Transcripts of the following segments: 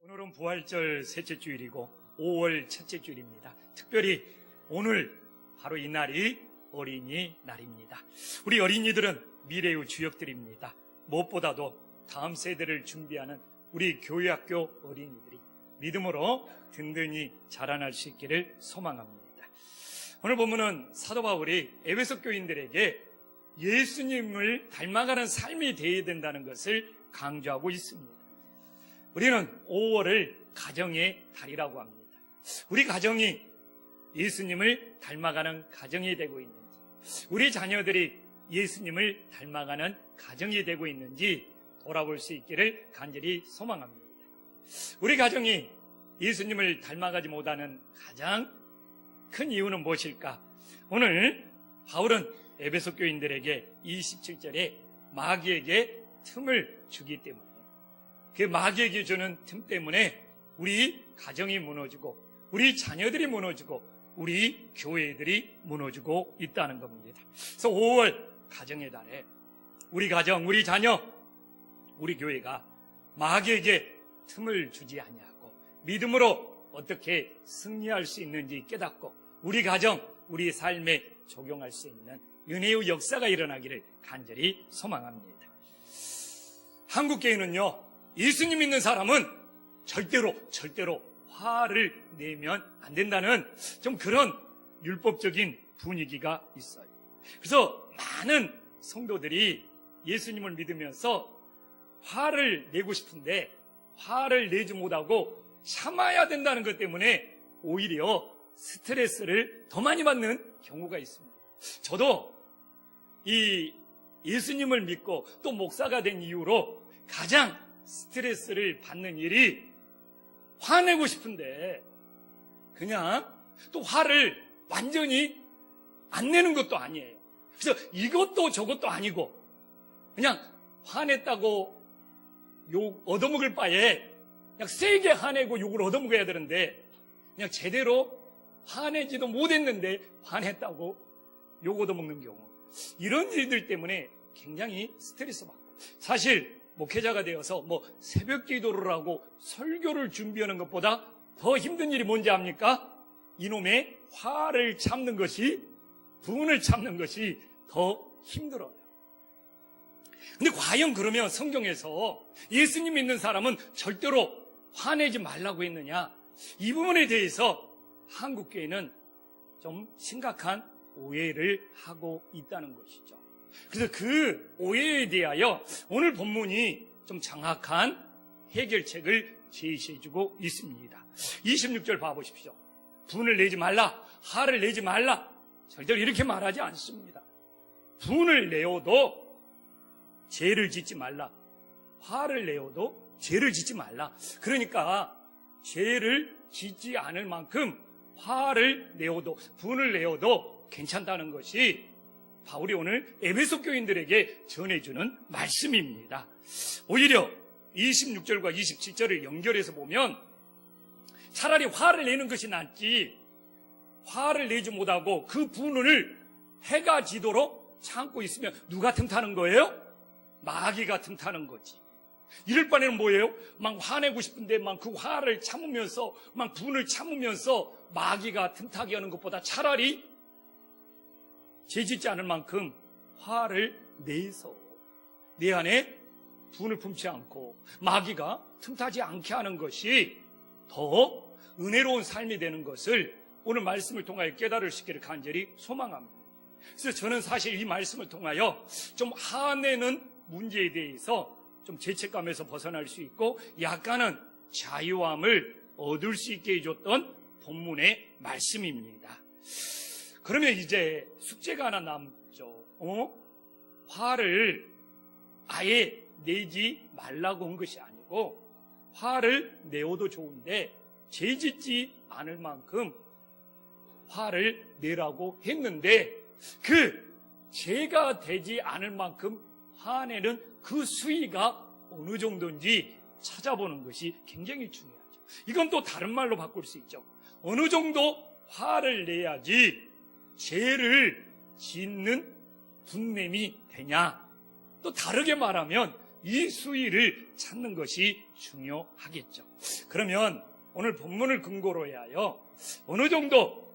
오늘은 부활절 셋째 주일이고 5월 첫째 주일입니다. 특별히 오늘 바로 이 날이 어린이날입니다. 우리 어린이들은 미래의 주역들입니다. 무엇보다도 다음 세대를 준비하는 우리 교회학교 어린이들이 믿음으로 든든히 자라날 수 있기를 소망합니다. 오늘 본문은 사도 바울이 에베소 교인들에게 예수님을 닮아가는 삶이 되어야 된다는 것을 강조하고 있습니다. 우리는 5월을 가정의 달이라고 합니다. 우리 가정이 예수님을 닮아가는 가정이 되고 있는지, 우리 자녀들이 예수님을 닮아가는 가정이 되고 있는지 돌아볼 수 있기를 간절히 소망합니다. 우리 가정이 예수님을 닮아가지 못하는 가장 큰 이유는 무엇일까? 오늘 바울은 에베소 교인들에게 27절에 마귀에게 틈을 주기 때문에, 그 마귀에게 주는 틈 때문에 우리 가정이 무너지고 우리 자녀들이 무너지고 우리 교회들이 무너지고 있다는 겁니다. 그래서 5월 가정의 달에 우리 가정, 우리 자녀, 우리 교회가 마귀에게 틈을 주지 아니하고 믿음으로 어떻게 승리할 수 있는지 깨닫고 우리 가정, 우리 삶에 적용할 수 있는 은혜의 역사가 일어나기를 간절히 소망합니다. 한국교회는요, 예수님 믿는 사람은 절대로 화를 내면 안 된다는 좀 그런 율법적인 분위기가 있어요. 그래서 많은 성도들이 예수님을 믿으면서 화를 내고 싶은데 화를 내지 못하고 참아야 된다는 것 때문에 오히려 스트레스를 더 많이 받는 경우가 있습니다. 저도 이 예수님을 믿고 또 목사가 된 이후로 가장 스트레스를 받는 일이 화내고 싶은데 그냥 또 화를 완전히 안 내는 것도 아니에요. 그래서 이것도 저것도 아니고 그냥 화냈다고 욕 얻어먹을 바에 그냥 세게 화내고 욕을 얻어먹어야 되는데 그냥 제대로 화내지도 못했는데 화냈다고 욕 얻어먹는 경우, 이런 일들 때문에 굉장히 스트레스 받고, 사실 목회자가 되어서 새벽 기도를 하고 설교를 준비하는 것보다 더 힘든 일이 뭔지 압니까? 이놈의 화를 참는 것이, 분을 참는 것이 더 힘들어요. 근데 과연 그러면 성경에서 예수님 믿는 사람은 절대로 화내지 말라고 했느냐? 이 부분에 대해서 한국교회는 좀 심각한 오해를 하고 있다는 것이죠. 그래서 그 오해에 대하여 오늘 본문이 좀 정확한 해결책을 제시해주고 있습니다. 26절 봐보십시오. 분을 내지 말라, 화를 내지 말라, 절대로 이렇게 말하지 않습니다. 분을 내어도 죄를 짓지 말라, 화를 내어도 죄를 짓지 말라. 그러니까 죄를 짓지 않을 만큼 화를 내어도, 분을 내어도 괜찮다는 것이 바울이 오늘 에베소 교인들에게 전해주는 말씀입니다. 오히려 26절과 27절을 연결해서 보면 차라리 화를 내는 것이 낫지, 화를 내지 못하고 그 분을 해가 지도록 참고 있으면 누가 틈타는 거예요? 마귀가 틈타는 거지. 이럴 바에는 뭐예요? 막 화내고 싶은데 막 그 화를 참으면서, 막 분을 참으면서 마귀가 틈타게 하는 것보다 차라리 죄짓지 않을 만큼 화를 내서 내 안에 분을 품지 않고 마귀가 틈타지 않게 하는 것이 더 은혜로운 삶이 되는 것을 오늘 말씀을 통하여 깨달을 수 있기를 간절히 소망합니다. 그래서 저는 사실 이 말씀을 통하여 좀 화내는 문제에 대해서 좀 죄책감에서 벗어날 수 있고 약간은 자유함을 얻을 수 있게 해줬던 본문의 말씀입니다. 그러면 이제 숙제가 하나 남죠. 화를 아예 내지 말라고 한 것이 아니고 화를 내어도 좋은데 죄짓지 않을 만큼 화를 내라고 했는데 그 죄가 되지 않을 만큼 화내는 그 수위가 어느 정도인지 찾아보는 것이 굉장히 중요하죠. 이건 또 다른 말로 바꿀 수 있죠. 어느 정도 화를 내야지 죄를 짓는 분냄이 되냐? 또 다르게 말하면 이 수위를 찾는 것이 중요하겠죠. 그러면 오늘 본문을 근거로 하여 어느 정도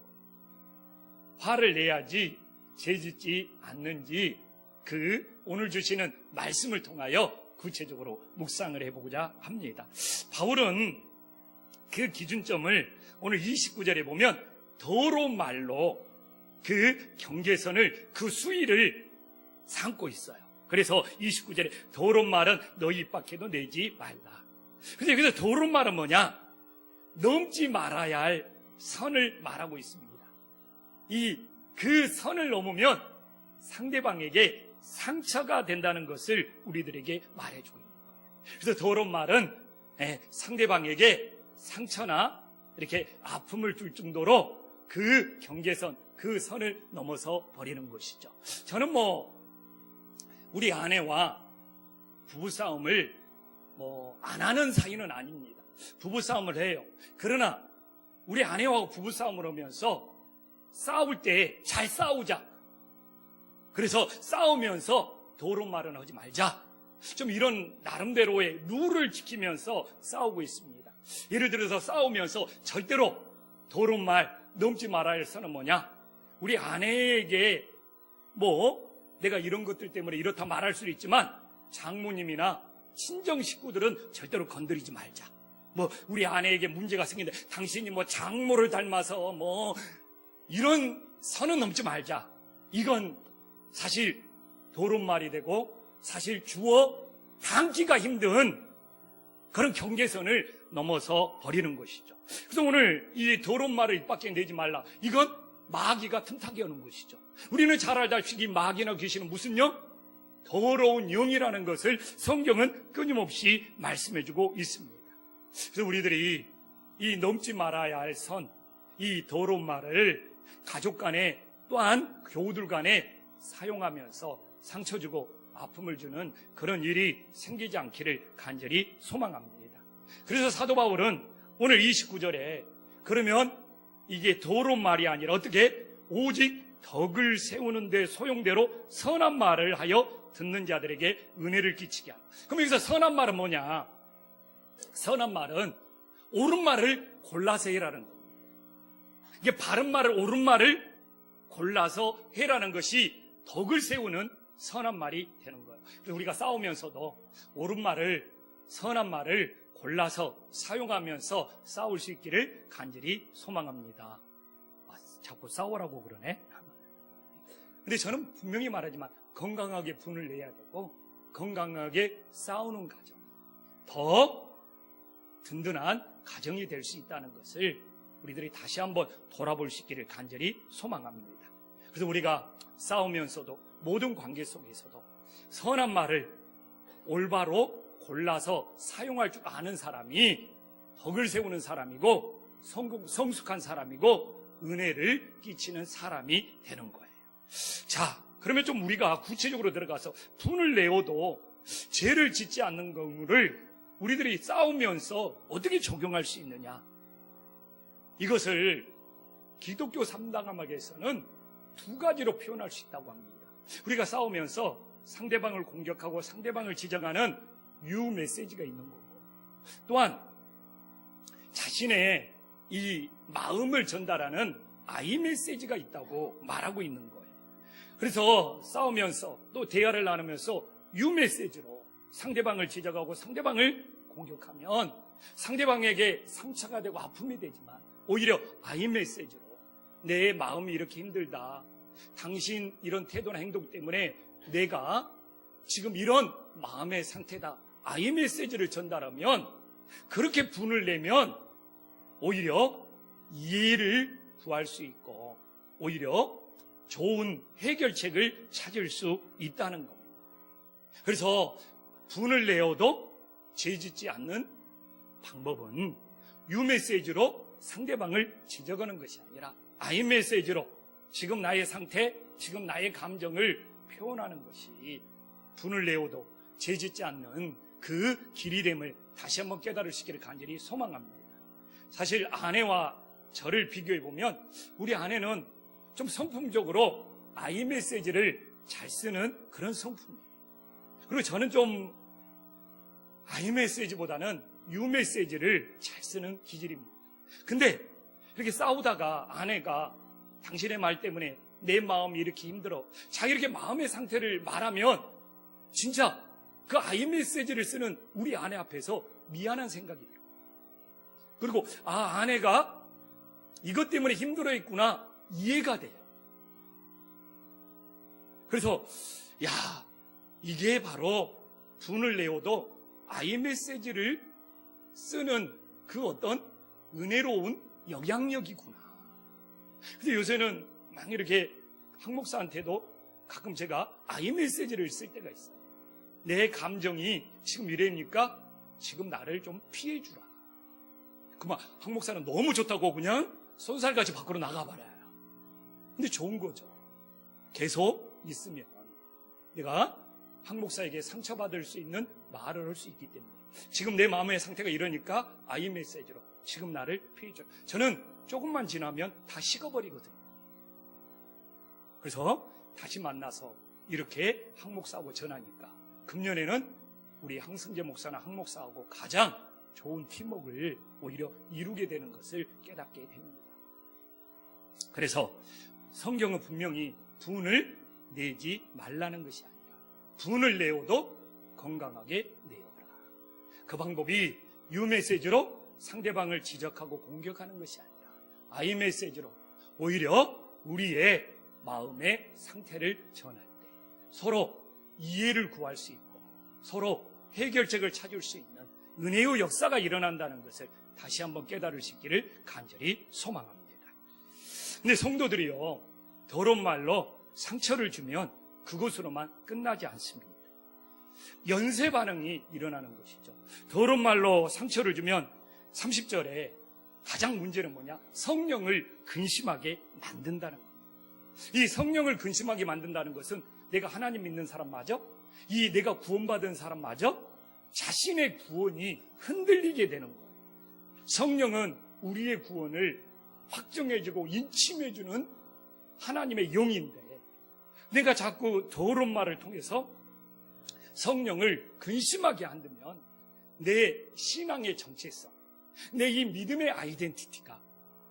화를 내야지 죄짓지 않는지 오늘 주시는 말씀을 통하여 구체적으로 묵상을 해보고자 합니다. 바울은 그 기준점을 오늘 29절에 보면 더러운 말로 그 경계선을, 그 수위를 삼고 있어요. 그래서 29절에 더러운 말은 너희 입 밖에도 내지 말라. 근데 여기서 더러운 말은 뭐냐? 넘지 말아야 할 선을 말하고 있습니다. 그 선을 넘으면 상대방에게 상처가 된다는 것을 우리들에게 말해주고 있는 거예요. 그래서 더러운 말은 상대방에게 상처나 이렇게 아픔을 줄 정도로 그 경계선, 그 선을 넘어서 버리는 것이죠. 저는 우리 아내와 부부싸움을 안 하는 사이는 아닙니다. 부부싸움을 해요. 그러나 우리 아내와 부부싸움을 하면서 싸울 때 잘 싸우자. 그래서 싸우면서 더러운 말은 하지 말자. 좀 이런 나름대로의 룰을 지키면서 싸우고 있습니다. 예를 들어서 싸우면서 절대로 더러운 말 넘지 말아야 할 선은 뭐냐? 우리 아내에게 내가 이런 것들 때문에 이렇다 말할 수도 있지만 장모님이나 친정 식구들은 절대로 건드리지 말자. 우리 아내에게 문제가 생긴다. 당신이 장모를 닮아서 이런 선은 넘지 말자. 이건 사실 더러운 말이 되고 사실 주워 담기가 힘든 그런 경계선을 넘어서 버리는 것이죠. 그래서 오늘 이 더러운 말을 입 밖에 내지 말라. 이건 마귀가 틈타게 하는 것이죠. 우리는 잘 알다시피 마귀나 귀신은 무슨 영? 더러운 영이라는 것을 성경은 끊임없이 말씀해주고 있습니다. 그래서 우리들이 이 넘지 말아야 할 선, 이 더러운 말을 가족 간에 또한 교우들 간에 사용하면서 상처 주고 아픔을 주는 그런 일이 생기지 않기를 간절히 소망합니다. 그래서 사도 바울은 오늘 29절에 그러면 이게 더러운 말이 아니라 어떻게? 오직 덕을 세우는 데 소용대로 선한 말을 하여 듣는 자들에게 은혜를 끼치게 하라. 그럼 여기서 선한 말은 뭐냐? 선한 말은 옳은 말을 골라서 해라는 겁니다. 이게 바른 말을, 옳은 말을 골라서 해라는 것이 덕을 세우는 선한 말이 되는 거예요. 그래서 우리가 싸우면서도 옳은 말을, 선한 말을 골라서 사용하면서 싸울 수 있기를 간절히 소망합니다. 자꾸 싸우라고 그러네. 근데 저는 분명히 말하지만 건강하게 분을 내야 되고 건강하게 싸우는 가정, 더 든든한 가정이 될 수 있다는 것을 우리들이 다시 한번 돌아볼 수 있기를 간절히 소망합니다. 그래서 우리가 싸우면서도 모든 관계 속에서도 선한 말을 올바로 골라서 사용할 줄 아는 사람이 덕을 세우는 사람이고 성숙한 사람이고 은혜를 끼치는 사람이 되는 거예요. 자, 그러면 좀 우리가 구체적으로 들어가서 분을 내어도 죄를 짓지 않는 경우를 우리들이 싸우면서 어떻게 적용할 수 있느냐? 이것을 기독교 3단감학에서는 두 가지로 표현할 수 있다고 합니다. 우리가 싸우면서 상대방을 공격하고 상대방을 지적하는 유 메시지가 있는 거고, 또한 자신의 이 마음을 전달하는 아이 메시지가 있다고 말하고 있는 거예요. 그래서 싸우면서 또 대화를 나누면서 유 메시지로 상대방을 지적하고 상대방을 공격하면 상대방에게 상처가 되고 아픔이 되지만 오히려 아이 메시지로 내 마음이 이렇게 힘들다, 당신 이런 태도나 행동 때문에 내가 지금 이런 마음의 상태다, 아이 메시지를 전달하면, 그렇게 분을 내면 오히려 이해를 구할 수 있고 오히려 좋은 해결책을 찾을 수 있다는 겁니다. 그래서 분을 내어도 죄짓지 않는 방법은 유메시지로 상대방을 지적하는 것이 아니라 아이 메시지로 지금 나의 상태, 지금 나의 감정을 표현하는 것이 분을 내어도 죄짓지 않는 그 길이 됨을 다시 한번 깨달으시기를 간절히 소망합니다. 사실 아내와 저를 비교해보면 우리 아내는 좀 성품적으로 아이 메시지를 잘 쓰는 그런 성품이에요. 그리고 저는 좀 I 메시지보다는 U 메시지를 잘 쓰는 기질입니다. 근데 이렇게 싸우다가 아내가 당신의 말 때문에 내 마음이 이렇게 힘들어, 자기 이렇게 마음의 상태를 말하면 진짜 그 I 메시지를 쓰는 우리 아내 앞에서 미안한 생각이 들어요. 그리고 아내가 이것 때문에 힘들어했구나 이해가 돼요. 그래서 이게 바로 분을 내어도 I 메시지를 쓰는 그 어떤 은혜로운 영향력이구나. 근데 요새는 막 이렇게 한 목사한테도 가끔 제가 I 메시지를 쓸 때가 있어요. 내 감정이 지금 이래니까 지금 나를 좀 피해주라. 그만 한 목사는 너무 좋다고 그냥 손살같이 밖으로 나가버려요. 근데 좋은 거죠. 계속 있으면 내가 한 목사에게 상처받을 수 있는 말을 할 수 있기 때문에 지금 내 마음의 상태가 이러니까 I 메시지로 지금 나를 피해줘. 저는 조금만 지나면 다 식어버리거든요. 그래서 다시 만나서 이렇게 항 목사하고 전하니까 금년에는 우리 항승재 목사나 항 목사하고 가장 좋은 팀워크를 오히려 이루게 되는 것을 깨닫게 됩니다. 그래서 성경은 분명히 분을 내지 말라는 것이 아니라 분을 내어도 건강하게 내어라. 그 방법이 U 메시지로 상대방을 지적하고 공격하는 것이 아니라 I 메시지로 오히려 우리의 마음의 상태를 전할 때 서로 이해를 구할 수 있고 서로 해결책을 찾을 수 있는 은혜의 역사가 일어난다는 것을 다시 한번 깨달을 수 있기를 간절히 소망합니다. 근데 성도들이요, 더러운 말로 상처를 주면 그것으로만 끝나지 않습니다. 연쇄 반응이 일어나는 것이죠. 더러운 말로 상처를 주면 30절에 가장 문제는 뭐냐? 성령을 근심하게 만든다는 겁니다. 이 성령을 근심하게 만든다는 것은 내가 하나님 믿는 사람 맞아? 이 내가 구원받은 사람 맞아? 자신의 구원이 흔들리게 되는 거예요. 성령은 우리의 구원을 확정해주고 인침해주는 하나님의 영인데 내가 자꾸 더러운 말을 통해서 성령을 근심하게 한다면 내 신앙의 정체성, 내 이 믿음의 아이덴티티가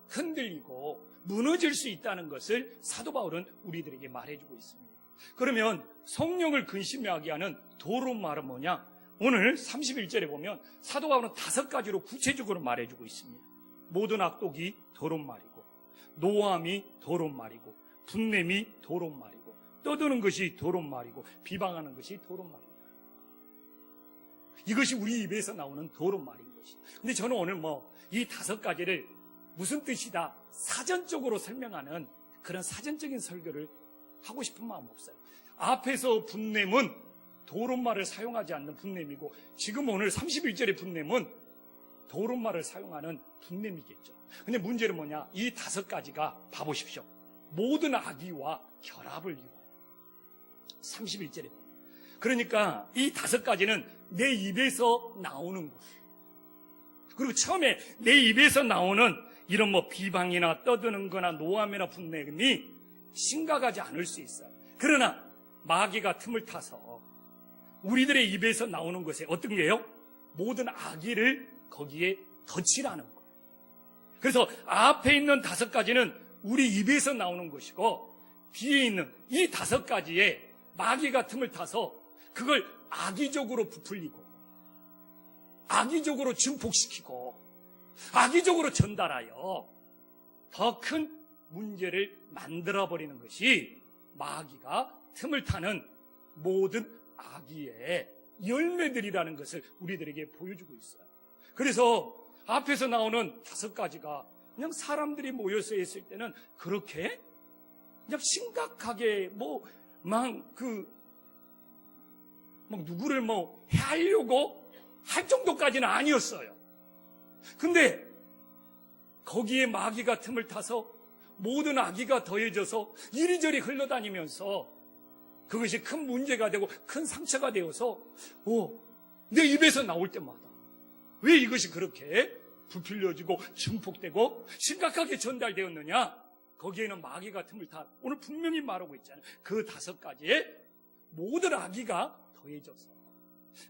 흔들리고 무너질 수 있다는 것을 사도 바울은 우리들에게 말해주고 있습니다. 그러면 성령을 근심하게 하는 더러운 말은 뭐냐? 오늘 31절에 보면 사도 바울은 5가지로 구체적으로 말해주고 있습니다. 모든 악독이 더러운 말이고 노함이 더러운 말이고 분냄이 더러운 말이고 떠드는 것이 더러운 말이고 비방하는 것이 더러운 말이다. 이것이 우리 입에서 나오는 더러운 말인 것이다. 근데 저는 오늘 이 5가지를 무슨 뜻이다 사전적으로 설명하는 그런 사전적인 설교를 하고 싶은 마음 없어요. 앞에서 분냄은 더러운 말을 사용하지 않는 분냄이고 지금 오늘 31절의 분냄은 더러운 말을 사용하는 분냄이겠죠. 근데 문제는 뭐냐? 이 5가지가 봐보십시오. 모든 악의와 결합을 이루어요. 31절에. 그러니까 이 5가지는 내 입에서 나오는 거예요. 그리고 처음에 내 입에서 나오는 이런 비방이나 떠드는 거나 노함이나 분냄이 심각하지 않을 수 있어요. 그러나 마귀가 틈을 타서 우리들의 입에서 나오는 것에 어떤 게요? 모든 악의를 거기에 덧칠하는 거예요. 그래서 앞에 있는 5가지는 우리 입에서 나오는 것이고 뒤에 있는 이 5가지에 마귀가 틈을 타서 그걸 악의적으로 부풀리고 악의적으로 증폭시키고 악의적으로 전달하여 더 큰 문제를 만들어버리는 것이 마귀가 틈을 타는 모든 악의의 열매들이라는 것을 우리들에게 보여주고 있어요. 그래서 앞에서 나오는 5가지가 그냥 사람들이 모여서 했을 때는 그렇게 그냥 심각하게 누구를 해하려고 할 정도까지는 아니었어요. 근데 거기에 마귀가 틈을 타서 모든 악의가 더해져서 이리저리 흘러다니면서 그것이 큰 문제가 되고 큰 상처가 되어서 내 입에서 나올 때마다 왜 이것이 그렇게 부풀려지고 증폭되고 심각하게 전달되었느냐? 거기에는 마귀가 틈을 타 오늘 분명히 말하고 있잖아요. 그 5가지에 모든 악의가 더해져서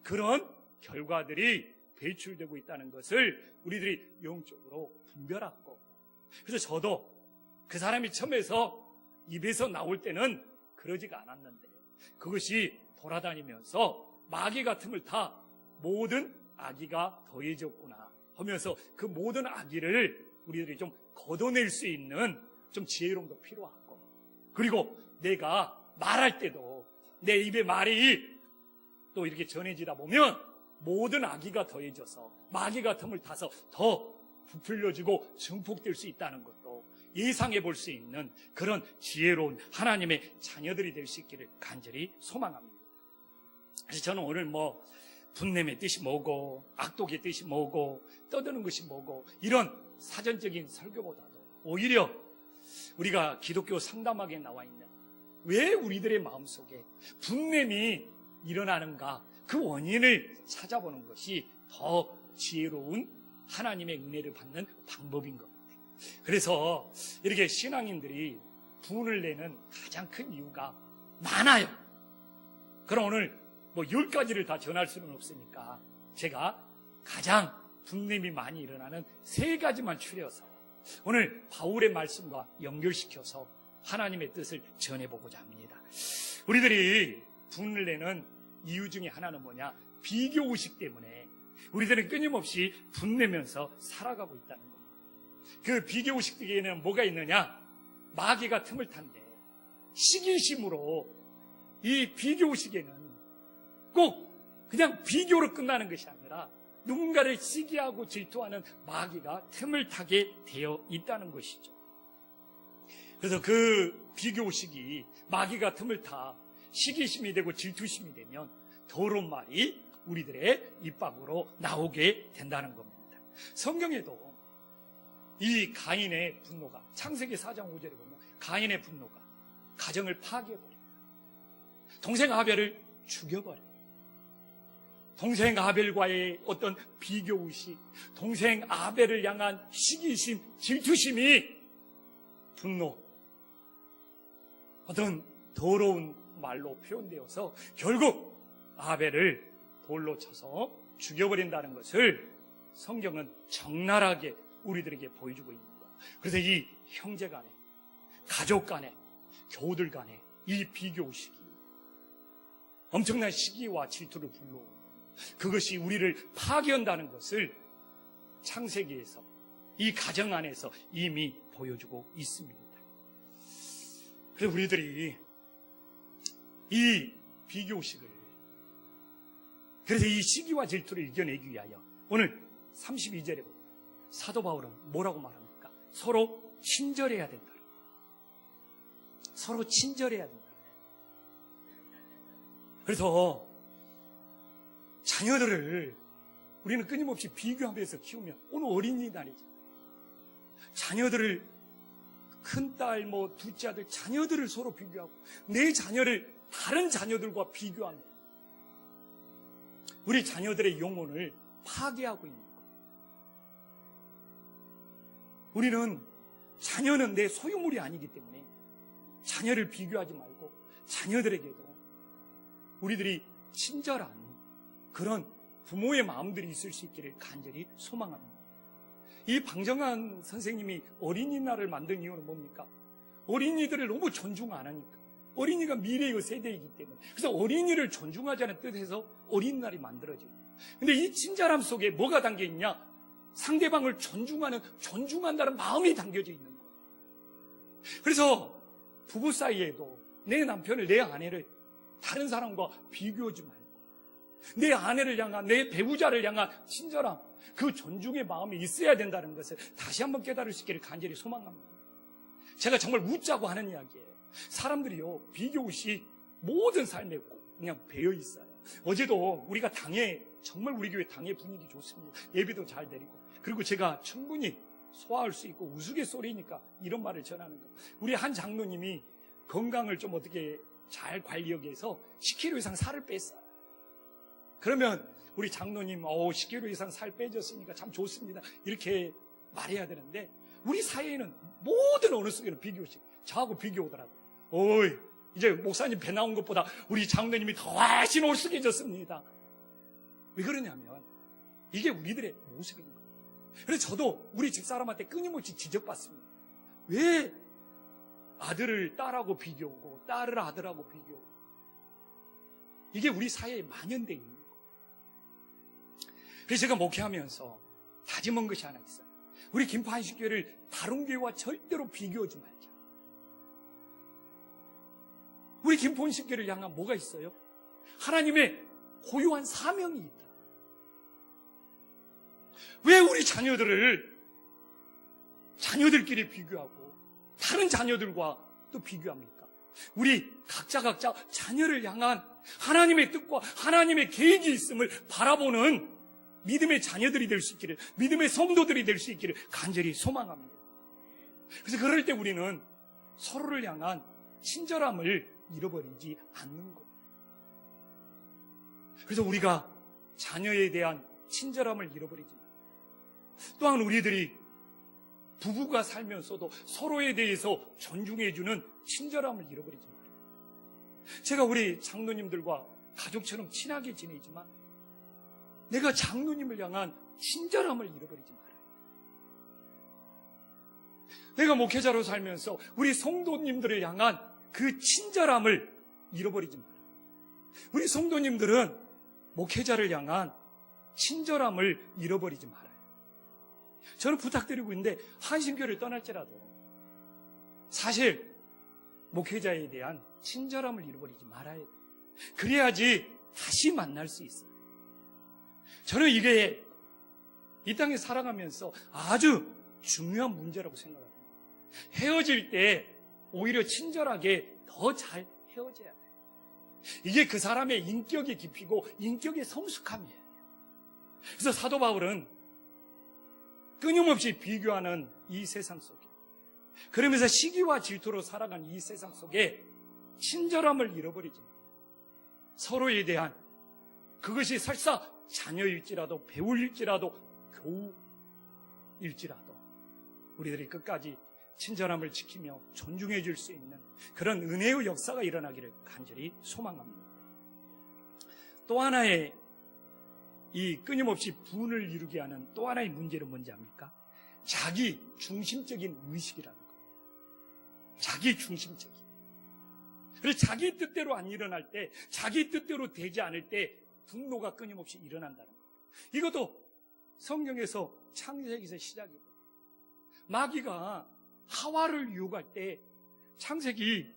그런 결과들이 배출되고 있다는 것을 우리들이 영적으로 분별하고, 그래서 저도 그 사람이 처음에서 입에서 나올 때는 그러지가 않았는데 그것이 돌아다니면서 마귀 같음을 타 모든 악의가 더해졌구나 하면서 그 모든 악의를 우리들이 좀 걷어낼 수 있는 좀 지혜로움도 필요하고, 그리고 내가 말할 때도 내 입에 말이 또 이렇게 전해지다 보면 모든 악의가 더해져서 마귀 같음을 타서 더 부풀려지고 증폭될 수 있다는 것도 예상해 볼 수 있는 그런 지혜로운 하나님의 자녀들이 될 수 있기를 간절히 소망합니다. 그래서 저는 오늘 분냄의 뜻이 뭐고 악독의 뜻이 뭐고 떠드는 것이 뭐고 이런 사전적인 설교보다도 오히려 우리가 기독교 상담학에 나와 있는 왜 우리들의 마음속에 분냄이 일어나는가, 그 원인을 찾아보는 것이 더 지혜로운 하나님의 은혜를 받는 방법인 것 같아요. 그래서 이렇게 신앙인들이 분을 내는 가장 큰 이유가 많아요. 그럼 오늘 10가지를 다 전할 수는 없으니까 제가 가장 분냄이 많이 일어나는 3가지만 추려서 오늘 바울의 말씀과 연결시켜서 하나님의 뜻을 전해보고자 합니다. 우리들이 분을 내는 이유 중에 하나는 뭐냐? 비교의식 때문에 우리들은 끊임없이 분내면서 살아가고 있다는 겁니다. 그 비교의식 뒤에는 뭐가 있느냐? 마귀가 틈을 탄데 시기심으로 이 비교의식에는 꼭 그냥 비교로 끝나는 것이 아니라 누군가를 시기하고 질투하는 마귀가 틈을 타게 되어 있다는 것이죠. 그래서 그 비교의식이 마귀가 틈을 타 시기심이 되고 질투심이 되면 더러운 말이 우리들의 입 밖으로 나오게 된다는 겁니다. 성경에도 이 가인의 분노가 창세기 4장 5절에 보면 가인의 분노가 가정을 파괴해버려요. 동생 아벨을 죽여버려요. 동생 아벨과의 어떤 비교의식, 동생 아벨을 향한 시기심, 질투심이 분노, 어떤 더러운 말로 표현되어서 결국 아벨을 돌로 쳐서 죽여버린다는 것을 성경은 적나라하게 우리들에게 보여주고 있는 거예요. 그래서 이 형제 간에, 가족 간에, 교우들 간에 이 비교의식이 엄청난 시기와 질투를 불러오고 그것이 우리를 파괴한다는 것을 창세기에서 이 가정 안에서 이미 보여주고 있습니다. 그래서 우리들이 이 비교의식을, 그래서 이 시기와 질투를 이겨내기 위하여 오늘 32절에 보면 사도 바울은 뭐라고 말합니까? 서로 친절해야 된다. 서로 친절해야 된다. 그래서 자녀들을 우리는 끊임없이 비교하면서 키우면 오늘 어린이날이죠. 자녀들을 큰딸, 둘째 아들, 자녀들을 서로 비교하고 내 자녀를 다른 자녀들과 비교하면 우리 자녀들의 영혼을 파괴하고 있는 거예요. 우리는 자녀는 내 소유물이 아니기 때문에 자녀를 비교하지 말고 자녀들에게도 우리들이 친절한 그런 부모의 마음들이 있을 수 있기를 간절히 소망합니다. 이 방정환 선생님이 어린이날을 만든 이유는 뭡니까? 어린이들을 너무 존중 안 하니까. 어린이가 미래의 세대이기 때문에. 그래서 어린이를 존중하자는 뜻에서 어린이날이 만들어져요. 근데 이 친절함 속에 뭐가 담겨 있냐? 상대방을 존중한다는 마음이 담겨져 있는 거예요. 그래서 부부 사이에도 내 남편을, 내 아내를 다른 사람과 비교하지 말고 내 아내를 향한, 내 배우자를 향한 친절함, 그 존중의 마음이 있어야 된다는 것을 다시 한번 깨달을 수 있기를 간절히 소망합니다. 제가 정말 웃자고 하는 이야기예요. 사람들이요, 비교의식 모든 삶에 꼭 그냥 배어 있어요. 어제도 우리가 당회, 정말 우리 교회 당회 분위기 좋습니다. 예배도 잘 드리고, 그리고 제가 충분히 소화할 수 있고 우스갯소리니까 이런 말을 전하는 거예요. 우리 한 장로님이 건강을 좀 어떻게 잘 관리하기 위해서 10kg 이상 살을 뺐어요. 그러면 우리 장로님 10kg 이상 살 빼졌으니까 참 좋습니다, 이렇게 말해야 되는데 우리 사회에는 모든 어느 속에는 비교식, 저하고 비교하더라고요. 이제 목사님 배 나온 것보다 우리 장로님이 더 훨씬 올쑥해졌습니다. 왜 그러냐면 이게 우리들의 모습인 거예요. 그래서 저도 우리 집사람한테 끊임없이 지적받습니다. 왜 아들을 딸하고 비교하고 딸을 아들하고 비교하고. 이게 우리 사회에 만연되어 있는 거예요. 그래서 제가 목회하면서 다짐한 것이 하나 있어요. 우리 김포한식교회를 다른 교회와 절대로 비교하지 말자. 우리 김포한식교회를 향한 뭐가 있어요? 하나님의 고유한 사명이 있다. 왜 우리 자녀들끼리 비교하고 다른 자녀들과 또 비교합니까? 우리 각자 자녀를 향한 하나님의 뜻과 하나님의 계획이 있음을 바라보는 믿음의 자녀들이 될 수 있기를, 믿음의 성도들이 될 수 있기를 간절히 소망합니다. 그래서 그럴 때 우리는 서로를 향한 친절함을 잃어버리지 않는 거예요. 그래서 우리가 자녀에 대한 친절함을 잃어버리지 말아요. 또한 우리들이 부부가 살면서도 서로에 대해서 존중해주는 친절함을 잃어버리지 말아요. 제가 우리 장로님들과 가족처럼 친하게 지내지만 내가 장로님을 향한 친절함을 잃어버리지 말아요. 내가 목회자로 살면서 우리 성도님들을 향한 그 친절함을 잃어버리지 말아요. 우리 성도님들은 목회자를 향한 친절함을 잃어버리지 말아요. 저는 부탁드리고 있는데 한신교를 떠날지라도 사실 목회자에 대한 친절함을 잃어버리지 말아야 돼요. 그래야지 다시 만날 수 있어요. 저는 이게 이 땅에 살아가면서 아주 중요한 문제라고 생각합니다. 헤어질 때 오히려 친절하게 더 잘 헤어져야 돼요. 이게 그 사람의 인격의 깊이고 인격의 성숙함이에요. 그래서 사도 바울은 끊임없이 비교하는 이 세상 속에, 그러면서 시기와 질투로 살아간 이 세상 속에 친절함을 잃어버리지 마. 서로에 대한, 그것이 설사 자녀일지라도 배우일지라도 교우일지라도 우리들이 끝까지 친절함을 지키며 존중해 줄 수 있는 그런 은혜의 역사가 일어나기를 간절히 소망합니다. 또 하나의 이 끊임없이 분을 이루게 하는 또 하나의 문제는 뭔지 압니까? 자기 중심적인 의식이라는 거예요. 자기 중심적인. 그래서 자기 뜻대로 안 일어날 때, 자기 뜻대로 되지 않을 때 분노가 끊임없이 일어난다는 거예요. 이것도 성경에서 창세기에서 시작이에요. 마귀가 하와를 유혹할 때 창세기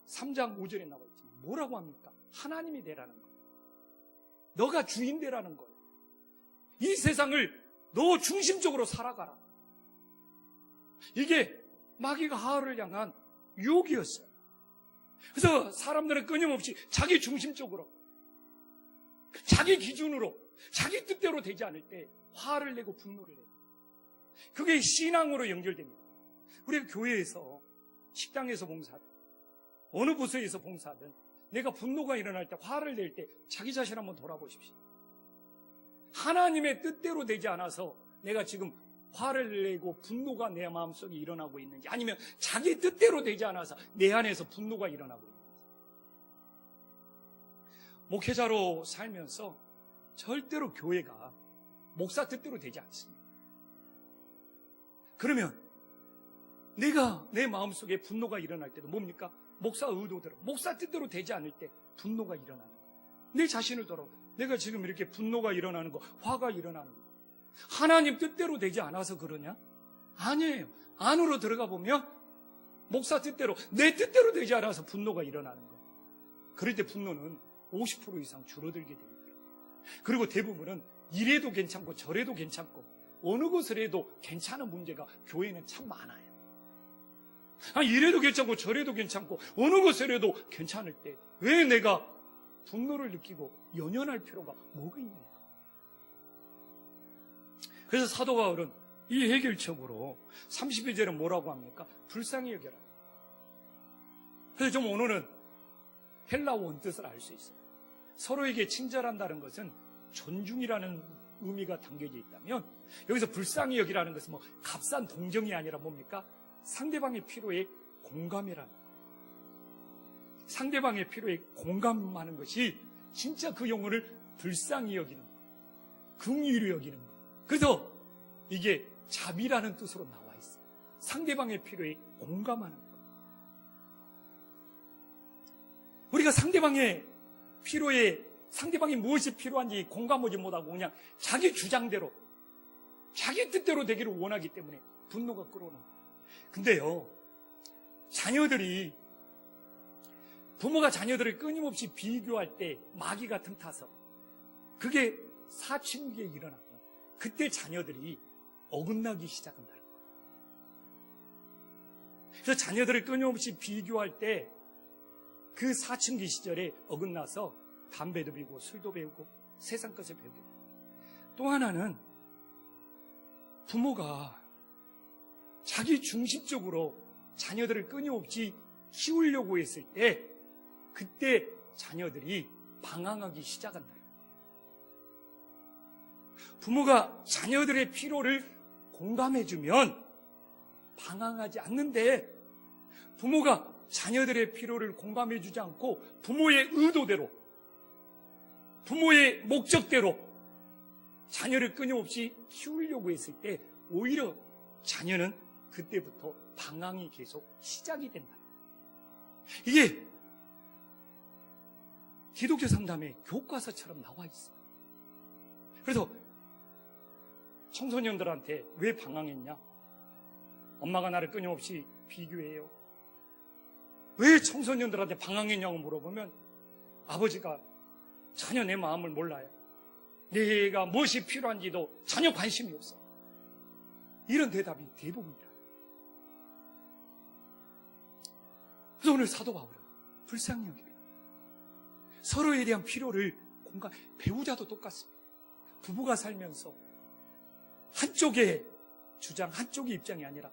3장 5절에 나와 있지만 뭐라고 합니까? 하나님이 되라는 거예요. 너가 주인 되라는 거예요. 이 세상을 너 중심적으로 살아가라. 이게 마귀가 하와를 향한 유혹이었어요. 그래서 사람들은 끊임없이 자기 중심적으로, 자기 기준으로, 자기 뜻대로 되지 않을 때 화를 내고 분노를 내요. 그게 신앙으로 연결됩니다. 우리가 교회에서, 식당에서 봉사하든 어느 부서에서 봉사하든 내가 분노가 일어날 때, 화를 낼 때 자기 자신 한번 돌아보십시오. 하나님의 뜻대로 되지 않아서 내가 지금 화를 내고 분노가 내 마음속에 일어나고 있는지, 아니면 자기 뜻대로 되지 않아서 내 안에서 분노가 일어나고 있는지. 목회자로 살면서 절대로 교회가 목사 뜻대로 되지 않습니다. 그러면 내가 내 마음속에 분노가 일어날 때도 뭡니까? 목사 의도대로, 목사 뜻대로 되지 않을 때 분노가 일어나는 거예요. 내 자신을 돌아보고, 내가 지금 이렇게 분노가 일어나는 거, 화가 일어나는 거, 하나님 뜻대로 되지 않아서 그러냐? 아니에요. 안으로 들어가 보면 목사 뜻대로, 내 뜻대로 되지 않아서 분노가 일어나는 거예요. 그럴 때 분노는 50% 이상 줄어들게 되더라고요. 그리고 대부분은 이래도 괜찮고 저래도 괜찮고 어느 것을 해도 괜찮은 문제가 교회는 참 많아요. 이래도 괜찮고 저래도 괜찮고 어느 것을 해도 괜찮을 때 왜 내가 분노를 느끼고 연연할 필요가 뭐가 있습니까? 그래서 사도 바울은 이 해결책으로 32절은 뭐라고 합니까? 불쌍히 여겨라. 그래서 좀 오늘은 헬라 원뜻을 알 수 있어요. 서로에게 친절한다는 것은 존중이라는 의미가 담겨져 있다면, 여기서 불쌍히 여기라는 것은 뭐 값싼 동정이 아니라 뭡니까? 상대방의 필요에 공감이라는 거예요. 상대방의 필요에 공감하는 것이 진짜 그 영혼을 불쌍히 여기는 거예요. 긍휼히 여기는 것. 그래서 이게 자비라는 뜻으로 나와 있어요. 상대방의 필요에 공감하는 것. 우리가 상대방의 필요에 상대방이 무엇이 필요한지 공감하지 못하고 그냥 자기 주장대로 자기 뜻대로 되기를 원하기 때문에 분노가 끌어오는 거예요. 근데요, 부모가 자녀들을 끊임없이 비교할 때 마귀가 틈타서 그게 사춘기에 일어나면 그때 자녀들이 어긋나기 시작한다는 거예요. 그래서 자녀들을 끊임없이 비교할 때 그 사춘기 시절에 어긋나서 담배도 피우고 술도 배우고 세상 것을 배우게 됩니다. 또 하나는 부모가 자기 중심적으로 자녀들을 끊임없이 키우려고 했을 때 그때 자녀들이 방황하기 시작한다. 부모가 자녀들의 필요를 공감해주면 방황하지 않는데 부모가 자녀들의 필요를 공감해주지 않고 부모의 의도대로 부모의 목적대로 자녀를 끊임없이 키우려고 했을 때 오히려 자녀는 그때부터 방황이 계속 시작이 된다. 이게 기독교 상담의 교과서처럼 나와 있어요. 그래서 청소년들한테 왜 방황했냐? 엄마가 나를 끊임없이 비교해요. 왜 청소년들한테 방황했냐고 물어보면 아버지가 전혀 내 마음을 몰라요. 내가 무엇이 필요한지도 전혀 관심이 없어. 이런 대답이 대부분이라. 그래서 오늘 사도 바울은 불쌍히 여겨요. 서로에 대한 필요를 공감, 배우자도 똑같습니다. 부부가 살면서 한쪽의 주장, 한쪽의 입장이 아니라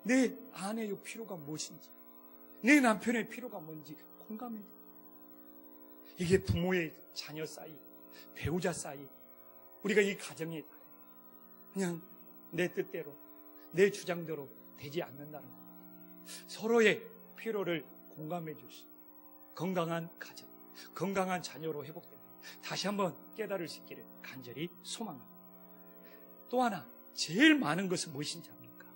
내 아내의 필요가 무엇인지, 내 남편의 필요가 뭔지 공감해요. 이게 부모의 자녀 사이, 배우자 사이, 우리가 이 가정에 그냥 내 뜻대로, 내 주장대로 되지 않는다는 겁니다. 서로의 필요를 공감해 주시 건강한 가정, 건강한 자녀로 회복됩니다. 다시 한번 깨달을 수 있기를 간절히 소망합니다. 또 하나, 제일 많은 것은 무엇인지 압니까?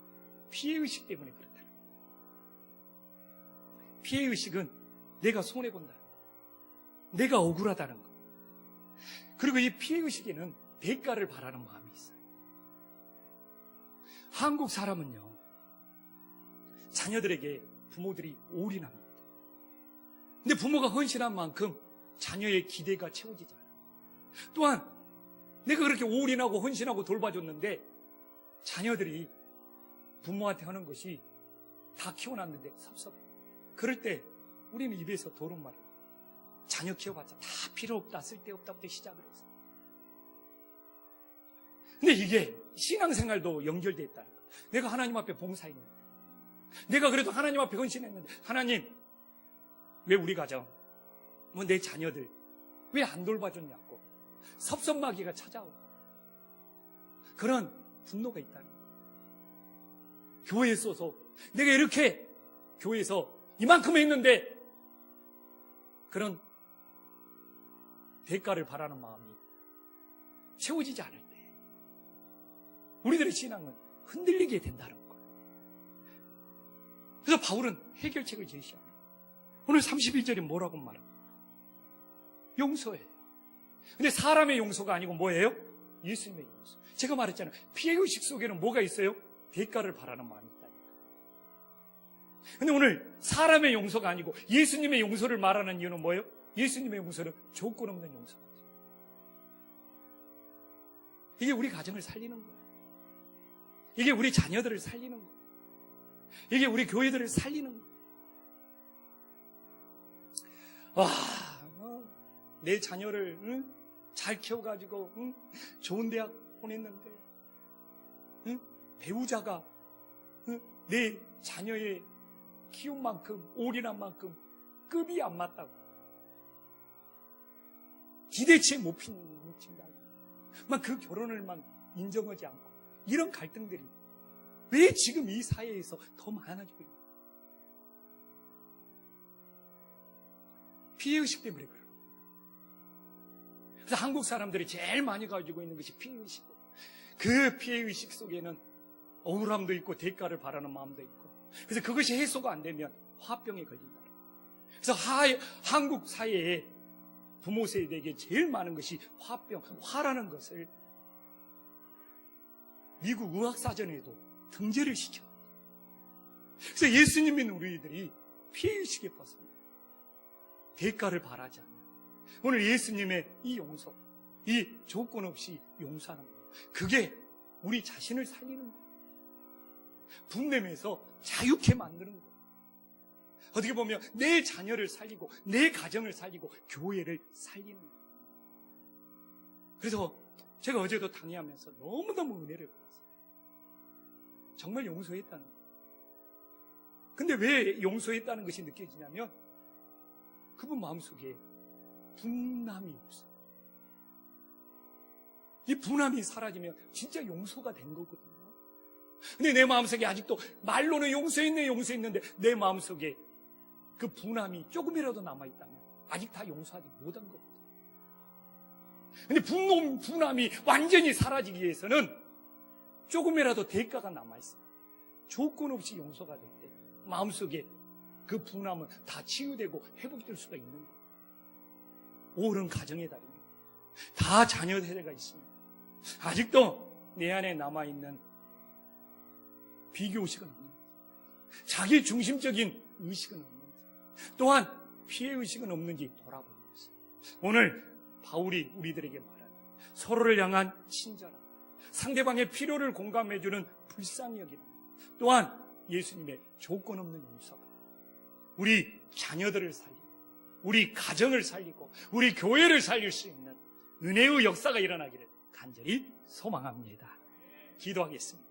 피해의식 때문에 그렇다는 거예요. 피해의식은 내가 손해본다는 거예요. 내가 억울하다는 거예요. 그리고 이 피해의식에는 대가를 바라는 마음이 있어요. 한국 사람은요, 자녀들에게 부모들이 올인합니다. 근데 부모가 헌신한 만큼 자녀의 기대가 채워지지 않아요. 또한 내가 그렇게 올인하고 헌신하고 돌봐줬는데 자녀들이 부모한테 하는 것이 다 키워놨는데 섭섭해. 그럴 때 우리는 입에서 도는 말이에요. 자녀 키워봤자 다 필요 없다, 쓸데없다부터 시작을 해서. 근데 이게 신앙생활도 연결되어 있다는 거예요. 내가 하나님 앞에 봉사했는데, 내가 그래도 하나님 앞에 헌신했는데, 하나님, 왜 우리 가정, 뭐 내 자녀들, 왜 안 돌봐줬냐고 섭섭마귀가 찾아오고 그런 분노가 있다는 거예요. 교회에 써서 내가 이렇게 교회에서 이만큼 했는데 그런 대가를 바라는 마음이 채워지지 않을 때 우리들의 신앙은 흔들리게 된다는 거예요. 그래서 바울은 해결책을 제시합니다. 오늘 32절에 뭐라고 말합니까? 용서예요. 근데 사람의 용서가 아니고 뭐예요? 예수님의 용서. 제가 말했잖아요. 피해의식 속에는 뭐가 있어요? 대가를 바라는 마음이 있다니까. 근데 오늘 사람의 용서가 아니고 예수님의 용서를 말하는 이유는 뭐예요? 예수님의 용서는 조건 없는 용서거든요. 이게 우리 가정을 살리는 거예요. 이게 우리 자녀들을 살리는 거예요. 이게 우리 교회들을 살리는 거예요. 와, 내 자녀를 잘 키워가지고 좋은 대학 보냈는데 배우자가 내 자녀의 키운 만큼 올인한 만큼 급이 안 맞다고 기대치에 못 핀다고 막 그 결혼을 막 인정하지 않고 이런 갈등들이 왜 지금 이 사회에서 더 많아지고 있는 거예요? 피해의식 때문에 그래요. 그래서 한국 사람들이 제일 많이 가지고 있는 것이 피해의식이고, 그 피해의식 속에는 억울함도 있고 대가를 바라는 마음도 있고, 그래서 그것이 해소가 안 되면 화병에 걸린다. 그래서 한국 사회에 부모 세대에게 제일 많은 것이 화병, 화라는 것을 미국 의학사전에도 등재를 시켜요. 그래서 예수님 믿는 우리들이 피해의식에 벗어나 대가를 바라지 않는, 오늘 예수님의 이 용서, 이 조건 없이 용서하는 것, 그게 우리 자신을 살리는 거예요. 분냄에서 자유케 만드는 거예요. 어떻게 보면 내 자녀를 살리고 내 가정을 살리고 교회를 살리는 거예요. 그래서 제가 어제도 강의하면서 너무너무 은혜를 받았어요. 정말 용서했다는 거예요. 근데 왜 용서했다는 것이 느껴지냐면 그분 마음속에 분함이 없어요. 이 분함이 사라지면 진짜 용서가 된 거거든요. 근데 내 마음속에 아직도 말로는 용서했는데 내 마음속에 그 분함이 조금이라도 남아있다면 아직 다 용서하지 못한 거거든요. 근데 분함이 완전히 사라지기 위해서는 조금이라도 대가가 남아있어요. 조건 없이 용서가 될 때 마음속에 그 분함은 다 치유되고 회복될 수가 있는 거예요. 옳은 가정의 달입니다. 다 자녀 세대가 있습니다. 아직도 내 안에 남아있는 비교의식은 없는지, 자기 중심적인 의식은 없는지, 또한 피해의식은 없는지 돌아보는 것입니다. 오늘 바울이 우리들에게 말하는 서로를 향한 친절함, 상대방의 필요를 공감해주는 불쌍히 여기는, 또한 예수님의 조건 없는 용서가 우리 자녀들을 살리고 우리 가정을 살리고 우리 교회를 살릴 수 있는 은혜의 역사가 일어나기를 간절히 소망합니다. 기도하겠습니다.